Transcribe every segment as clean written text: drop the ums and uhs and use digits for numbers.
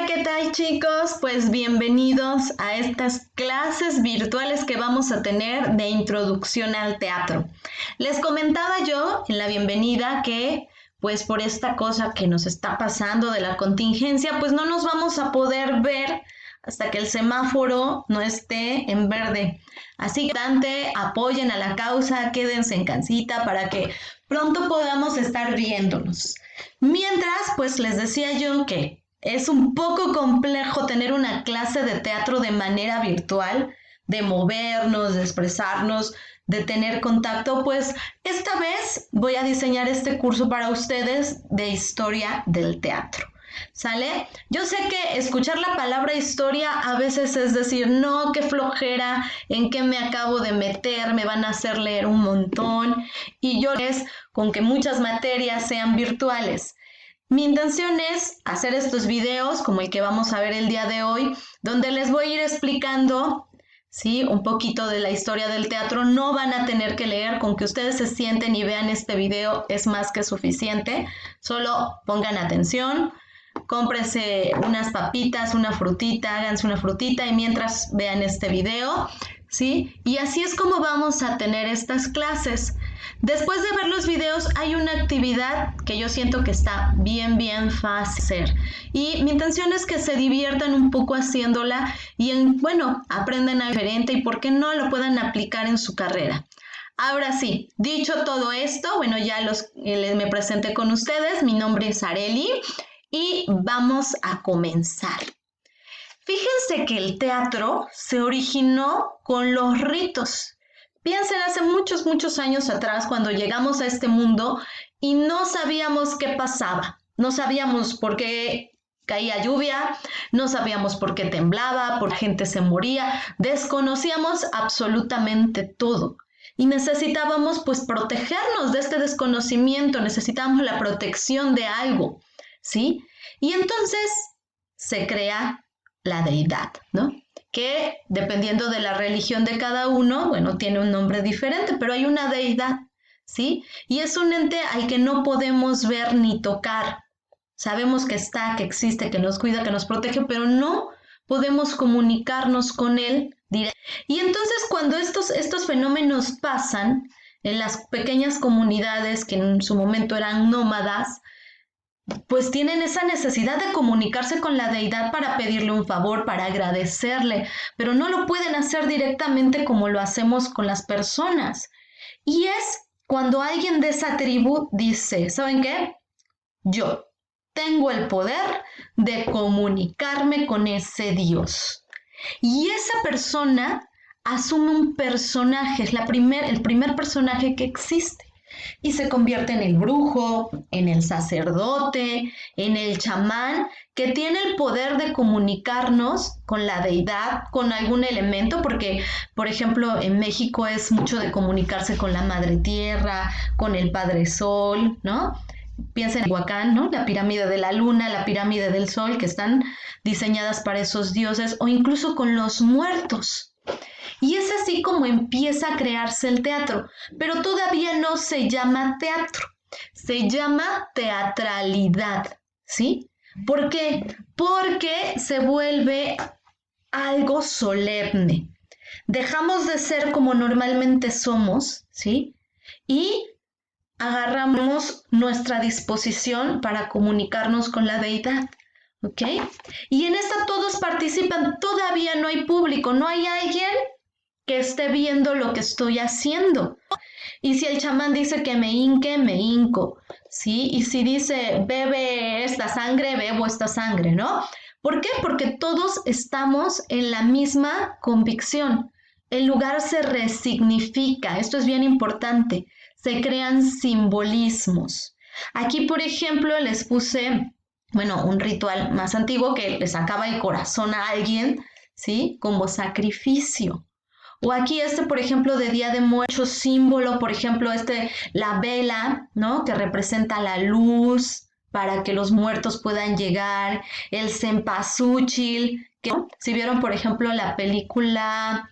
Hola, ¿qué tal chicos? Pues bienvenidos a estas clases virtuales que vamos a tener de introducción al teatro. Les comentaba yo en la bienvenida que pues por esta cosa que nos está pasando de la contingencia, pues no nos vamos a poder ver hasta que el semáforo no esté en verde. Así que apoyen a la causa, quédense en casita para que pronto podamos estar viéndonos. Mientras, pues les decía yo que es un poco complejo tener una clase de teatro de manera virtual, de movernos, de expresarnos, de tener contacto, pues esta vez voy a diseñar este curso para ustedes de historia del teatro. ¿Sale? Yo sé que escuchar la palabra historia a veces es decir, no, qué flojera, en qué me acabo de meter, me van a hacer leer un montón y yo es con que muchas materias sean virtuales. Mi intención es hacer estos videos como el que vamos a ver el día de hoy, donde les voy a ir explicando, ¿sí?, un poquito de la historia del teatro. No van a tener que leer, con que ustedes se sienten y vean este video es más que suficiente. Solo pongan atención, cómprense unas papitas, una frutita, háganse una frutita y mientras vean este video, ¿sí? Y así es como vamos a tener estas clases. Después de ver los videos hay una actividad que yo siento que está bien fácil hacer y mi intención es que se diviertan un poco haciéndola y aprendan algo diferente y por qué no lo puedan aplicar en su carrera. Ahora sí, dicho todo esto, ya me presenté con ustedes, mi nombre es Areli y vamos a comenzar. Fíjense que el teatro se originó con los ritos. Piensen hace muchos años atrás cuando llegamos a este mundo y no sabíamos qué pasaba. No sabíamos por qué caía lluvia, no sabíamos por qué temblaba, por qué la gente se moría. Desconocíamos absolutamente todo. Y necesitábamos protegernos de este desconocimiento, necesitábamos la protección de algo, ¿sí? Y entonces se crea la deidad, ¿no? Que dependiendo de la religión de cada uno, tiene un nombre diferente, pero hay una deidad, ¿sí? Y es un ente al que no podemos ver ni tocar. Sabemos que está, que existe, que nos cuida, que nos protege, pero no podemos comunicarnos con él directamente. Y entonces cuando estos fenómenos pasan en las pequeñas comunidades que en su momento eran nómadas, pues tienen esa necesidad de comunicarse con la deidad para pedirle un favor, para agradecerle, pero no lo pueden hacer directamente como lo hacemos con las personas. Y es cuando alguien de esa tribu dice, ¿saben qué? Yo tengo el poder de comunicarme con ese Dios. Y esa persona asume un personaje, es el primer personaje que existe. Y se convierte en el brujo, en el sacerdote, en el chamán, que tiene el poder de comunicarnos con la deidad, con algún elemento, porque, por ejemplo, en México es mucho de comunicarse con la Madre Tierra, con el Padre Sol, ¿no? Piensen en Huacán, ¿no? La pirámide de la Luna, la pirámide del Sol, que están diseñadas para esos dioses, o incluso con los muertos. Y es así como empieza a crearse el teatro, pero todavía no se llama teatro, se llama teatralidad, ¿sí? ¿Por qué? Porque se vuelve algo solemne. Dejamos de ser como normalmente somos, ¿sí? Y agarramos nuestra disposición para comunicarnos con la deidad. ¿Ok? Y en esta todos participan, todavía no hay público, no hay alguien que esté viendo lo que estoy haciendo. Y si el chamán dice que me hinque, me hinco, ¿sí? Y si dice bebe esta sangre, bebo esta sangre, ¿no? ¿Por qué? Porque todos estamos en la misma convicción. El lugar se resignifica, esto es bien importante, se crean simbolismos. Aquí, por ejemplo, les puse, un ritual más antiguo que le sacaba el corazón a alguien, ¿sí? Como sacrificio. O aquí por ejemplo, de Día de Muertos, símbolo, por ejemplo, la vela, ¿no? Que representa la luz para que los muertos puedan llegar. El cempasúchil, que ¿no? Si vieron, por ejemplo, la película,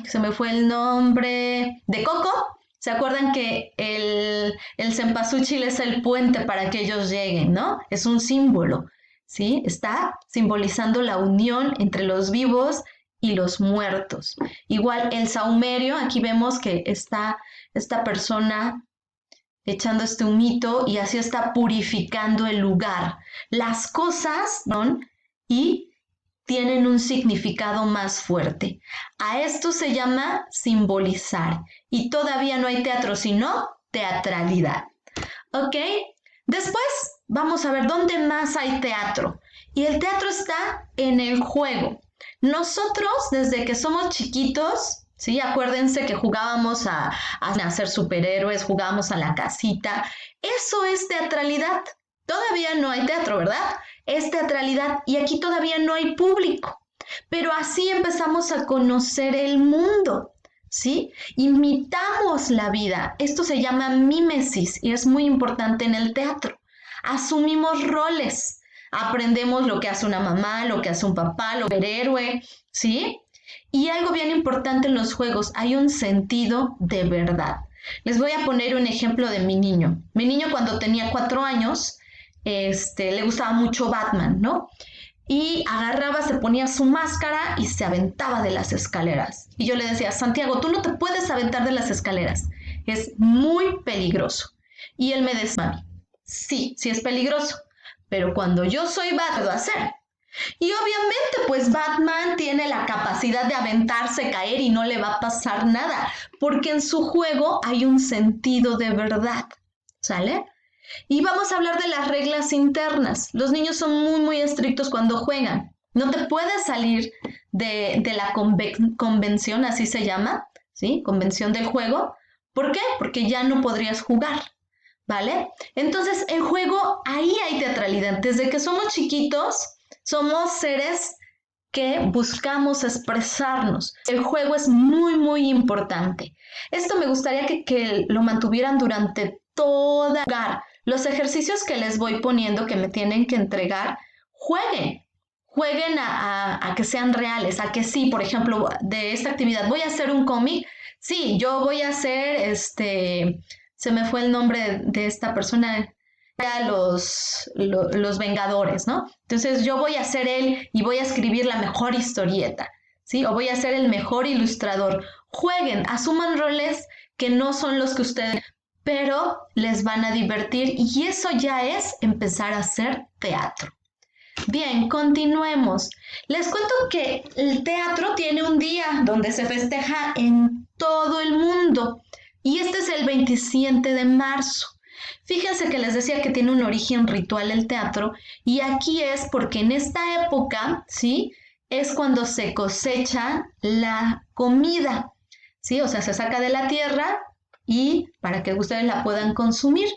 se me fue el nombre, de Coco, ¿se acuerdan que el cempasúchil es el puente para que ellos lleguen, ¿no? Es un símbolo. ¿sí? Está simbolizando la unión entre los vivos y los muertos. Igual el sahumerio, aquí vemos que está esta persona echando este humito y así está purificando el lugar. Las cosas, ¿no? Y tienen un significado más fuerte. A esto se llama simbolizar. Y todavía no hay teatro, sino teatralidad. ¿Ok? Después vamos a ver dónde más hay teatro. Y el teatro está en el juego. Nosotros, desde que somos chiquitos, ¿sí? Acuérdense que jugábamos a ser superhéroes, jugábamos a la casita. Eso es teatralidad. Todavía no hay teatro, ¿verdad? Es teatralidad y aquí todavía no hay público. Pero así empezamos a conocer el mundo, ¿sí? Imitamos la vida. Esto se llama mímesis y es muy importante en el teatro. Asumimos roles. Aprendemos lo que hace una mamá, lo que hace un papá, lo que hace un héroe, ¿sí? Y algo bien importante en los juegos, hay un sentido de verdad. Les voy a poner un ejemplo de mi niño. Mi niño cuando tenía 4 años, le gustaba mucho Batman, ¿no? Y agarraba, se ponía su máscara y se aventaba de las escaleras. Y yo le decía, Santiago, tú no te puedes aventar de las escaleras. Es muy peligroso. Y él me decía, mami, sí, sí es peligroso. Pero cuando yo soy Batman, puedo hacer. Y obviamente, pues Batman tiene la capacidad de aventarse, caer y no le va a pasar nada, porque en su juego hay un sentido de verdad, ¿sale? Y vamos a hablar de las reglas internas. Los niños son muy, muy estrictos cuando juegan. No te puedes salir de la convención, así se llama, ¿sí? Convención del juego. ¿Por qué? Porque ya no podrías jugar. ¿Vale? Entonces, el juego, ahí hay teatralidad. Desde que somos chiquitos, somos seres que buscamos expresarnos. El juego es muy, muy importante. Esto me gustaría que lo mantuvieran durante todo el lugar. Los ejercicios que les voy poniendo, que me tienen que entregar, jueguen. Jueguen a que sean reales, a que sí, por ejemplo, de esta actividad, voy a hacer un cómic. Sí, yo voy a hacer se me fue el nombre de esta persona, los Vengadores, ¿no? Entonces yo voy a ser él y voy a escribir la mejor historieta, ¿sí? O voy a ser el mejor ilustrador. Jueguen, asuman roles que no son los que ustedes, pero les van a divertir y eso ya es empezar a hacer teatro. Bien, continuemos. Les cuento que el teatro tiene un día donde se festeja en todo el mundo. Y este es el 27 de marzo. Fíjense que les decía que tiene un origen ritual el teatro y aquí es porque en esta época, ¿sí? Es cuando se cosecha la comida, ¿sí? O sea, se saca de la tierra y para que ustedes la puedan consumir.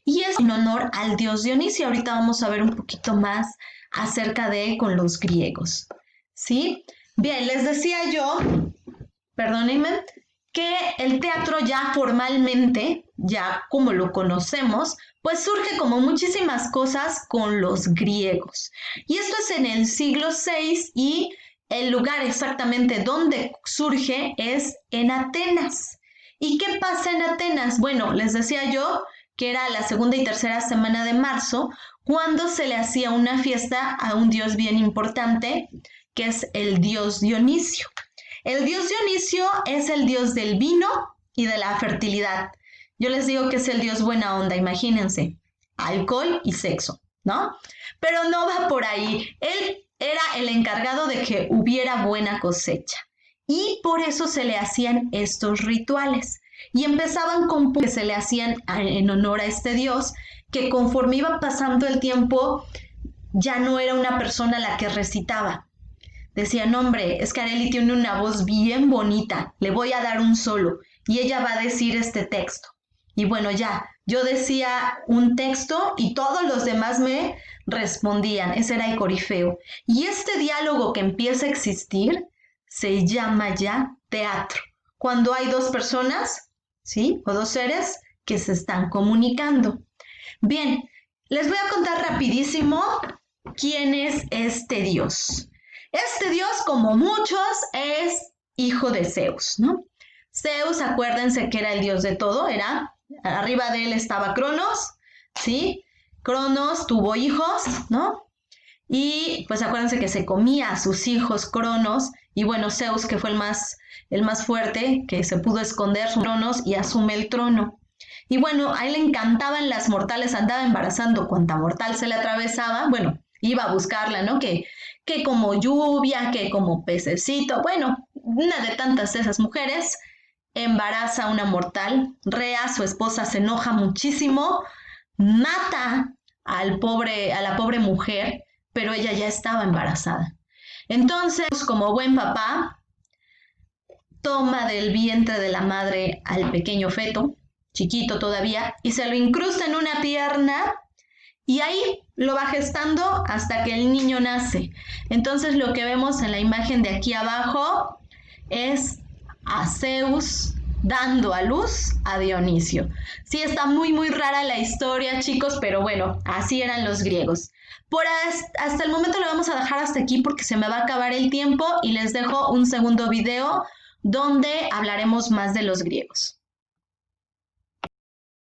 Y es en honor al dios Dionisio. Ahorita vamos a ver un poquito más acerca de con los griegos, ¿sí? Bien, les decía yo, perdónenme, que el teatro ya formalmente, ya como lo conocemos, pues surge como muchísimas cosas con los griegos. Y esto es en el siglo VI y el lugar exactamente donde surge es en Atenas. ¿Y qué pasa en Atenas? Bueno, les decía yo que era la segunda y tercera semana de marzo, cuando se le hacía una fiesta a un dios bien importante, que es el dios Dionisio. El dios Dionisio es el dios del vino y de la fertilidad. Yo les digo que es el dios buena onda, imagínense, alcohol y sexo, ¿no? Pero no va por ahí. Él era el encargado de que hubiera buena cosecha y por eso se le hacían estos rituales. Y empezaban con que se le hacían en honor a este dios, que conforme iba pasando el tiempo, ya no era una persona la que recitaba. Decían, hombre, es que Arely tiene una voz bien bonita, le voy a dar un solo y ella va a decir este texto. Y bueno, ya, yo decía un texto y todos los demás me respondían, ese era el corifeo. Y este diálogo que empieza a existir se llama ya teatro. Cuando hay dos personas, ¿sí? O dos seres que se están comunicando. Bien, les voy a contar rapidísimo quién es este dios. Este dios, como muchos, es hijo de Zeus, ¿no? Zeus, acuérdense que era el dios de todo, arriba de él estaba Cronos, ¿sí? Cronos tuvo hijos, ¿no? Y pues acuérdense que se comía a sus hijos Cronos y bueno, Zeus, que fue el más fuerte, que se pudo esconder sus tronos y asume el trono. Y bueno, a él le encantaban las mortales, andaba embarazando cuanta mortal se le atravesaba, bueno, iba a buscarla, ¿no? Que como lluvia, que como pececito, bueno, una de tantas de esas mujeres embaraza a una mortal, Rea, su esposa, se enoja muchísimo, mata a la pobre mujer, pero ella ya estaba embarazada. Entonces, como buen papá, toma del vientre de la madre al pequeño feto, chiquito todavía, y se lo incrusta en una pierna y ahí lo va gestando hasta que el niño nace. Entonces lo que vemos en la imagen de aquí abajo es a Zeus dando a luz a Dionisio. Sí, está muy rara la historia, chicos, pero bueno, así eran los griegos. Hasta el momento lo vamos a dejar hasta aquí porque se me va a acabar el tiempo y les dejo un segundo video donde hablaremos más de los griegos.